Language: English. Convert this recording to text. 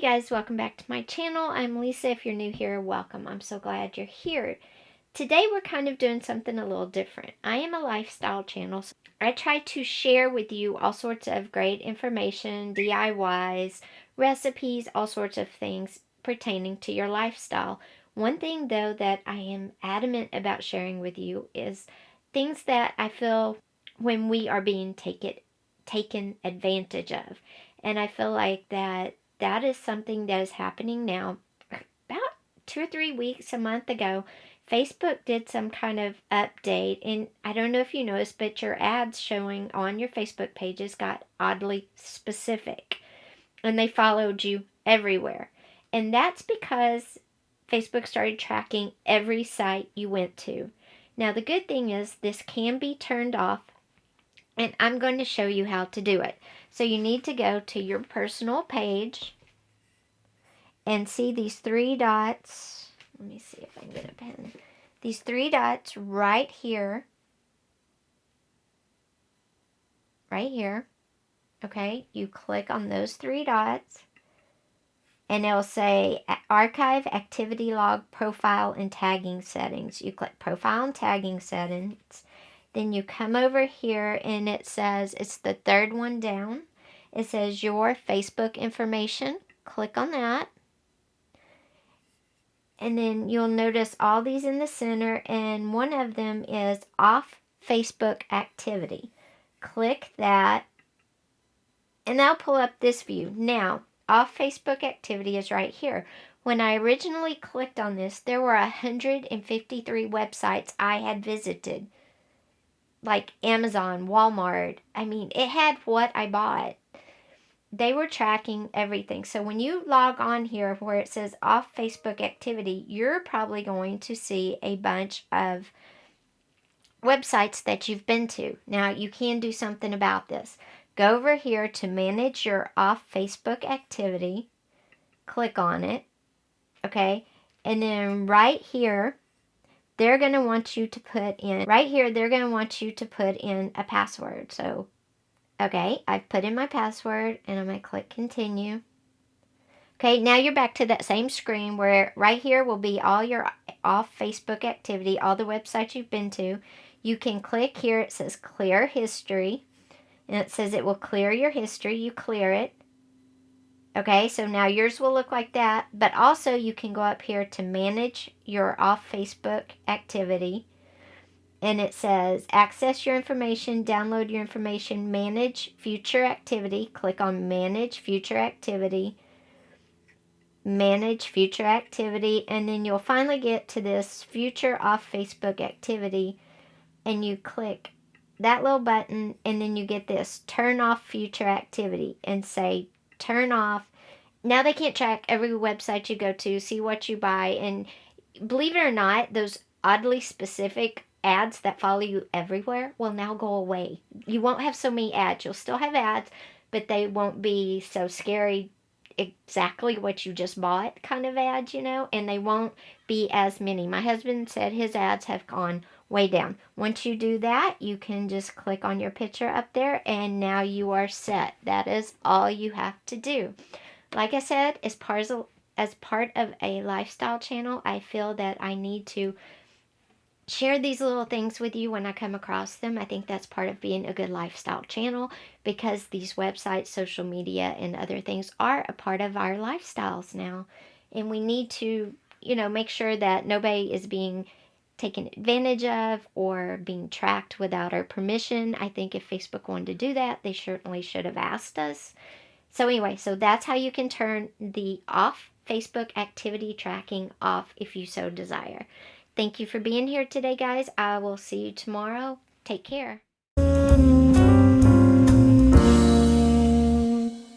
guys, welcome back to my channel. I'm Lisa. If you're new here, welcome. I'm so glad you're here. Today we're kind of doing something a little different. I am a lifestyle channel. So I try to share with you all sorts of great information, DIYs, recipes, all sorts of things pertaining to your lifestyle. One thing though that I am adamant about sharing with you is things that I feel when we are being taken advantage of. And I feel like that is something that is happening now. About 2 or 3 weeks, a month ago, Facebook did some kind of update. And I don't know if you noticed, but your ads showing on your Facebook pages got oddly specific. And they followed you everywhere. And that's because Facebook started tracking every site you went to. Now, the good thing is this can be turned off. And I'm going to show you how to do it. So you need to go to your personal page and see these 3 dots. Let me see if I can get a pen. These 3 dots right here. Right here. Okay, you click on those 3 dots. And it'll say Archive, Activity Log, Profile, and Tagging Settings. You click Profile and Tagging Settings. Then you come over here and it says, it's the 3rd one down. It says Your Facebook Information. Click on that. And then you'll notice all these in the center, and one of them is Off Facebook Activity. Click that, and that'll pull up this view. Now, Off Facebook Activity is right here. When I originally clicked on this, there were 153 websites I had visited. Like Amazon, Walmart. I mean, it had what I bought. They were tracking everything. So when you log on here where it says Off Facebook Activity, you're probably going to see a bunch of websites that you've been to. Now, you can do something about this. Go over here to Manage Your Off Facebook Activity. Click on it. Okay? And then right here, they're going to want you to put in, right here, they're going to want you to put in a password. So, okay, I've put in my password, and I'm going to click Continue. Okay, now you're back to that same screen where right here will be all your Off Facebook Activity, all the websites you've been to. You can click here, it says Clear History, and it says it will clear your history. You clear it. Okay, so now yours will look like that, but also you can go up here to Manage Your Off Facebook Activity, and it says Access Your Information, Download Your Information, Manage Future Activity. Click on Manage Future Activity, Manage Future Activity, and then you'll finally get to this Future Off Facebook Activity, and you click that little button, and then you get this Turn Off Future Activity, and say turn off. Now they can't track every website you go to, see what you buy, and believe it or not, those oddly specific ads that follow you everywhere will now go away. You won't have so many ads. You'll still have ads, but they won't be so scary, exactly what you just bought kind of ads, you know, and they won't be as many. My husband said his ads have gone way down. Once you do that, you can just click on your picture up there, and now you are set. That is all you have to do. Like I said, as part of a lifestyle channel, I feel that I need to share these little things with you when I come across them. I think that's part of being a good lifestyle channel, because these websites, social media, and other things are a part of our lifestyles now. And we need to, you know, make sure that nobody is being taken advantage of or being tracked without our permission. I think if Facebook wanted to do that, they certainly should have asked us. So anyway, so that's how you can turn the Off Facebook Activity tracking off if you so desire. Thank you for being here today, guys. I will see you tomorrow. Take care.